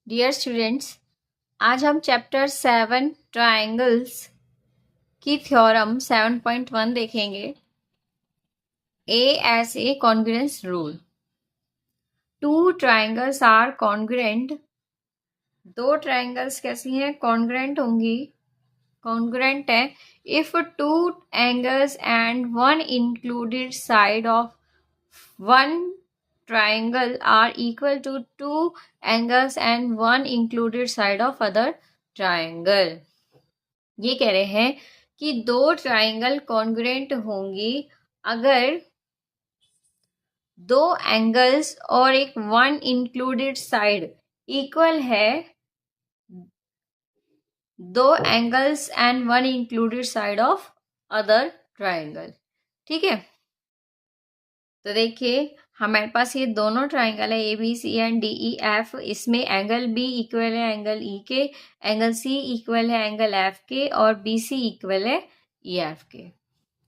Dear students, आज हम chapter 7 triangles की थ्योरम 7.1 देखेंगे। A S A congruence rule. Two triangles are congruent. दो ट्रायंगल्स कैसी हैं? कॉन्ग्रुएंट होंगी, कॉन्ग्रुएंट है if two angles and one included side of one triangle are equal to two angles and one included side of other triangle। ये कह रहे हैं कि दो ट्राइंगल कॉन्ग्रुएंट होंगी अगर दो एंगल्स और एक वन इंक्लूडेड साइड इक्वल है, दो angles and one included side of other triangle. ठीक है, तो देखिए हमारे पास ये दोनों ट्राइंगल है A B C and D E F. इसमें एंगल बी इक्वल है एंगल ई के, एंगल सी इक्वल है एंगल एफ के और बी सी इक्वल है ई एफ के।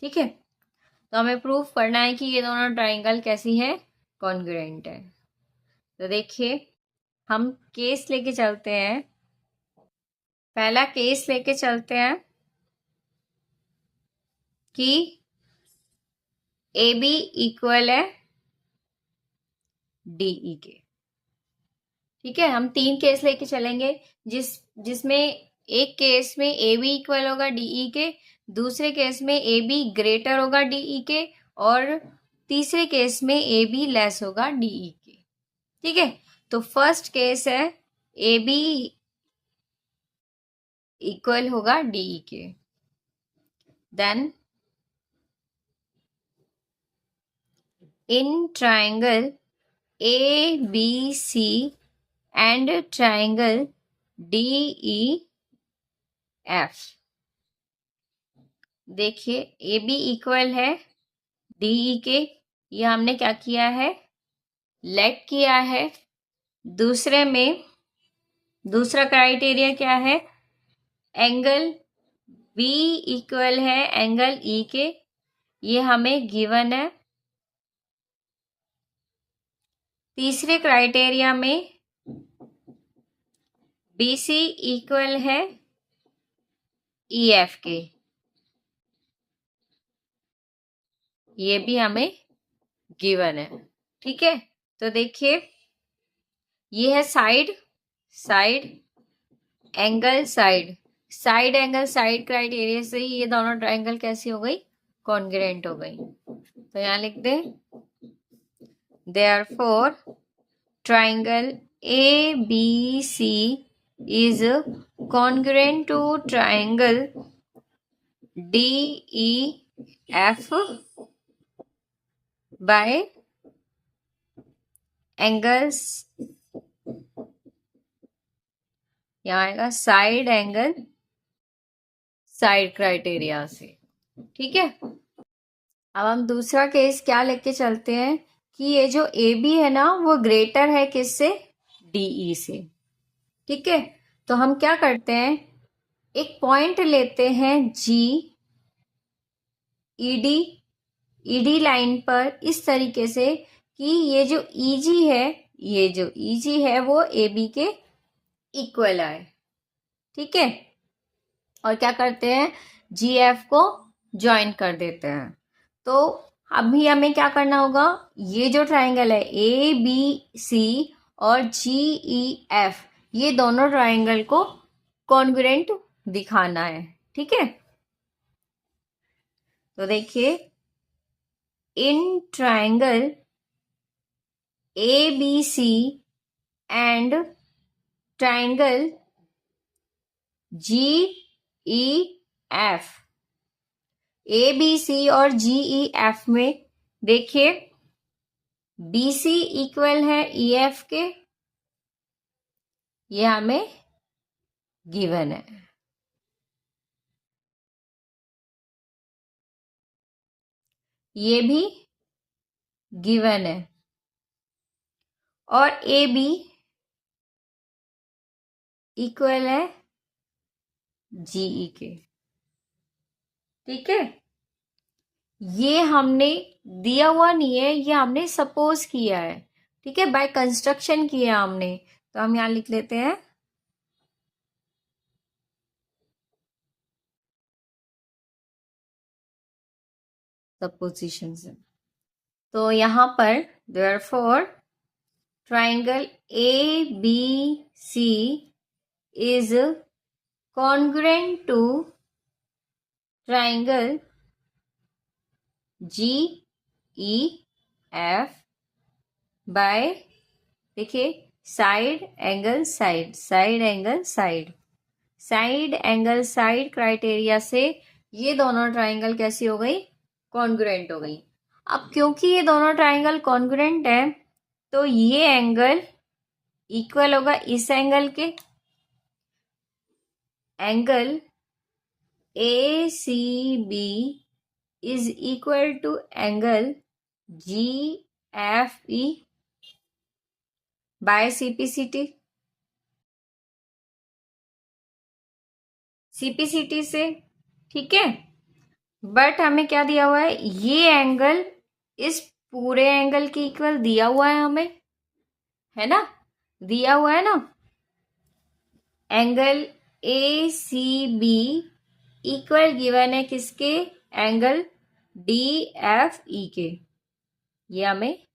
ठीक है, तो हमें प्रूफ करना है कि ये दोनों ट्राइंगल कैसी है? कॉन्ग्रुएंट है। तो देखिए हम केस लेके चलते हैं। पहला केस लेके चलते हैं कि ए बी इक्वल है डीई के। ठीक है, हम तीन केस लेके चलेंगे जिसमें एक केस में ए बी इक्वल होगा डीई के, दूसरे केस में ए बी ग्रेटर होगा डीई के और तीसरे केस में ए बी लेस होगा डीई के। ठीक है, तो फर्स्ट केस है ए बी इक्वल होगा डीई के। Then in triangle A B C and triangle D E F, देखिए ए बी इक्वल है डीई के, ये हमने क्या किया है? लेट किया है। दूसरे में दूसरा क्राइटेरिया क्या है? एंगल बी इक्वल है एंगल ई के, ये हमें गिवन है। तीसरे क्राइटेरिया में बी सी इक्वल है ई एफ के, ये भी हमें गिवन है। ठीक है, तो देखिए ये है side angle side angle side criteria से ये दोनों ट्राइंगल कैसी हो गई? कॉन्ग्रुएंट हो गई। तो यहाँ लिख दे therefore triangle A B C is congruent to triangle D E F by angles, यहाँ आएगा साइड एंगल साइड क्राइटेरिया से। ठीक है, अब हम दूसरा केस क्या लेके चलते हैं कि ये जो ए बी है ना वो ग्रेटर है किससे? डीई से। ठीक है, तो हम क्या करते हैं, एक पॉइंट लेते हैं जी ईडी लाइन पर इस तरीके से कि ये जो ईजी है वो ए बी के इक्वल आए। ठीक है, और क्या करते हैं, जी एफ को ज्वाइन कर देते हैं। तो अभी हमें क्या करना होगा, ये जो ट्राइंगल है ए बी सी और जी ई एफ, ये दोनों ट्राइंगल को कॉन्ग्रुएंट दिखाना है। ठीक है, तो देखिए in triangle A B C and triangle G E F, A B C और जी ई एफ में देखिए बी सी इक्वल है ई एफ के, ये हमें गिवन है। ये भी गिवन है और ए बी इक्वल है जीई के। ठीक है, ये हमने दिया हुआ नहीं है, ये हमने सपोज किया है। ठीक है, बाय कंस्ट्रक्शन किया हमने। तो हम यहाँ लिख लेते हैं सपोजिशन से। तो यहाँ पर therefore triangle ABC is congruent to triangle GEF by, देखिए, side angle side, side angle side, side angle side criteria से ये दोनों ट्राइंगल कैसी हो गई? कॉन्ग्रुएंट हो गई। अब क्योंकि ये दोनों ट्राइंगल कॉन्ग्रुएंट है तो ये एंगल इक्वल होगा इस एंगल के। Angle ACB is equal to angle GFE by CPCT। CPCT से, ठीक है। बट हमें क्या दिया हुआ है? ये एंगल इस पूरे एंगल के इक्वल दिया हुआ है हमें, है ना? दिया हुआ है ना। एंगल ACB इक्वल गिवन है किसके? एंगल DFE के। ये हमें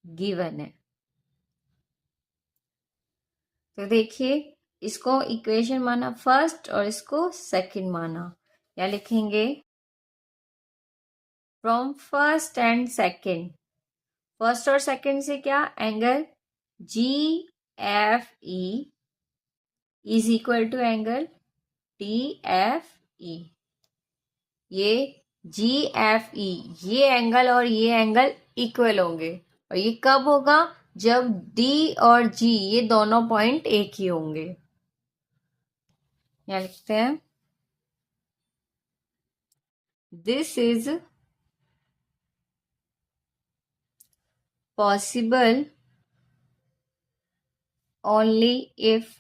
गिवन है। तो देखिए, इसको इक्वेशन माना फर्स्ट और इसको सेकंड माना। या लिखेंगे from first and second. First और सेकंड से क्या? Angle GFE is equal to angle DFE। ये GFE, ये एंगल और ये एंगल इक्वल होंगे। और ये कब होगा? जब D और G ये दोनों पॉइंट एक ही होंगे। यहाँ लिखते हैं this is possible only if.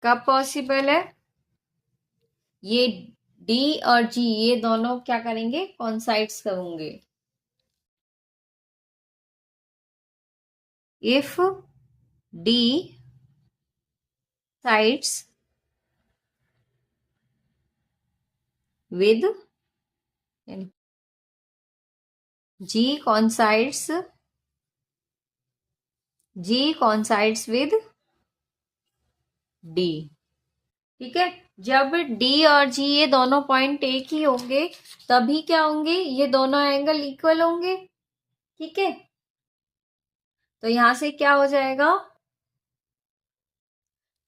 कब पॉसिबल है? ये D और G ये दोनों क्या करेंगे? कॉन्साइड्स होंगे। If D sides with G coincides with D। ठीक है, जब D और G ये दोनों पॉइंट एक ही होंगे तभी क्या होंगे? ये दोनों एंगल इक्वल होंगे। ठीक है, तो यहां से क्या हो जाएगा?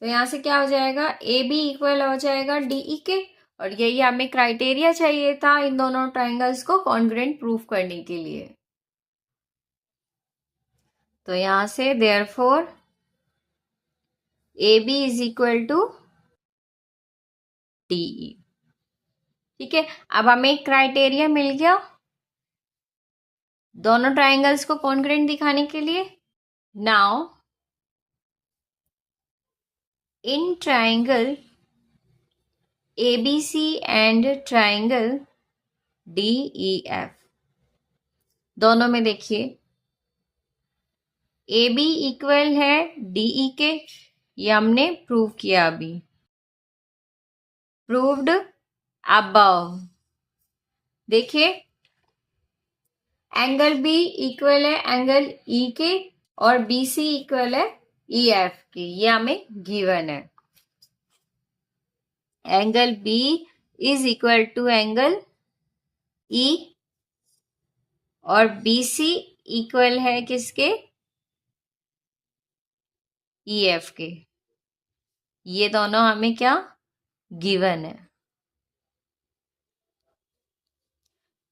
तो यहां से क्या हो जाएगा? AB इक्वल हो जाएगा DE के। और यही हमें क्राइटेरिया चाहिए था इन दोनों ट्राइंगल्स को कॉन्ग्रुएंट प्रूफ करने के लिए। तो यहां से therefore AB is equal to DE। ठीक है, अब हमें एक क्राइटेरिया मिल गया दोनों ट्राइंगल्स को कॉन्ग्रुएंट दिखाने के लिए। Now in triangle ABC and triangle DEF, दोनों में देखिए AB इक्वल है DE के। ये हमने प्रूव किया अभी, प्रूव्ड अबव। देखिए, एंगल B इक्वल है एंगल E के और BC इक्वल है EF के। ये हमें गिवन है। Angle B is equal to angle E और BC इक्वल है किसके? EF के। ये दोनों हमें क्या गिवन है।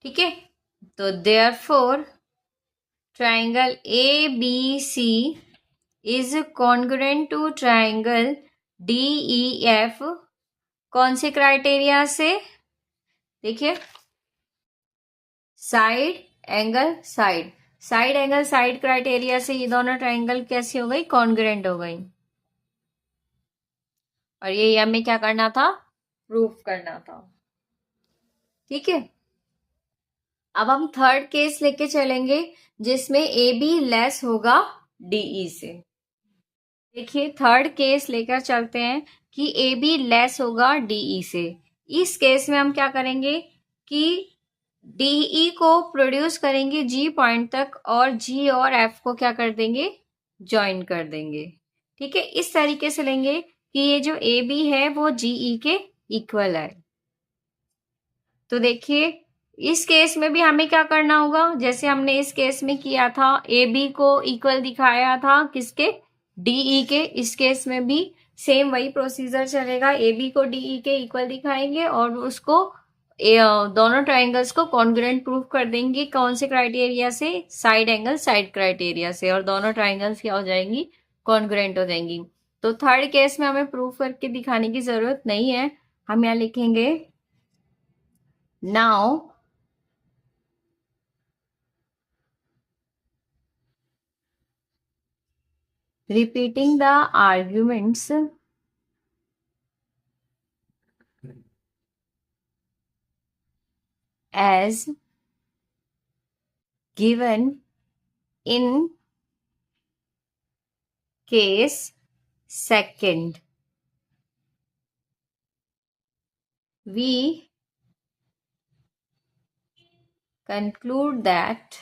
ठीक है, तो therefore triangle ABC is congruent to triangle DEF। कौन से क्राइटेरिया से? देखिए, side angle side, side angle side criteria से ये दोनों ट्राइंगल कैसी हो गई? कॉन्ग्रुएंट हो गई। और ये हमें क्या करना था? प्रूफ करना था। ठीक है, अब हम थर्ड केस लेके चलेंगे जिसमें AB लेस होगा डीई से। देखिए थर्ड केस लेकर चलते हैं कि ए बी लेस होगा डीई से। इस केस में हम क्या करेंगे कि डीई को प्रोड्यूस करेंगे जी पॉइंट तक और जी और एफ को क्या कर देंगे, ज्वाइन कर देंगे। ठीक है, इस तरीके से लेंगे कि ये जो ए बी है वो जीई के इक्वल है। तो देखिए इस केस में भी हमें क्या करना होगा, जैसे हमने इस केस में किया था, ए बी को इक्वल दिखाया था किसके, डीई के। इस केस में भी सेम वही प्रोसीजर चलेगा, ए बी को डीई के इक्वल दिखाएंगे और उसको दोनों ट्राइंगल्स को कॉन्ग्रुएंट प्रूफ कर देंगे। कौन से क्राइटेरिया से, साइड एंगल साइड क्राइटेरिया से, और दोनों ट्राइंगल्स क्या हो जाएंगी, कॉन्ग्रुएंट हो जाएंगी। तो थर्ड केस में हमें प्रूफ करके दिखाने की जरूरत नहीं है, हम यहाँ लिखेंगे now repeating the arguments as given in case second, we conclude that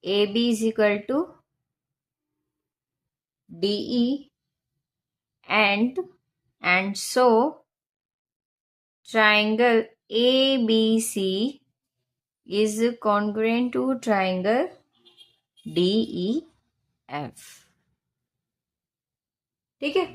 AB is equal to DE and so triangle ABC is congruent to triangle DEF। ठीक है,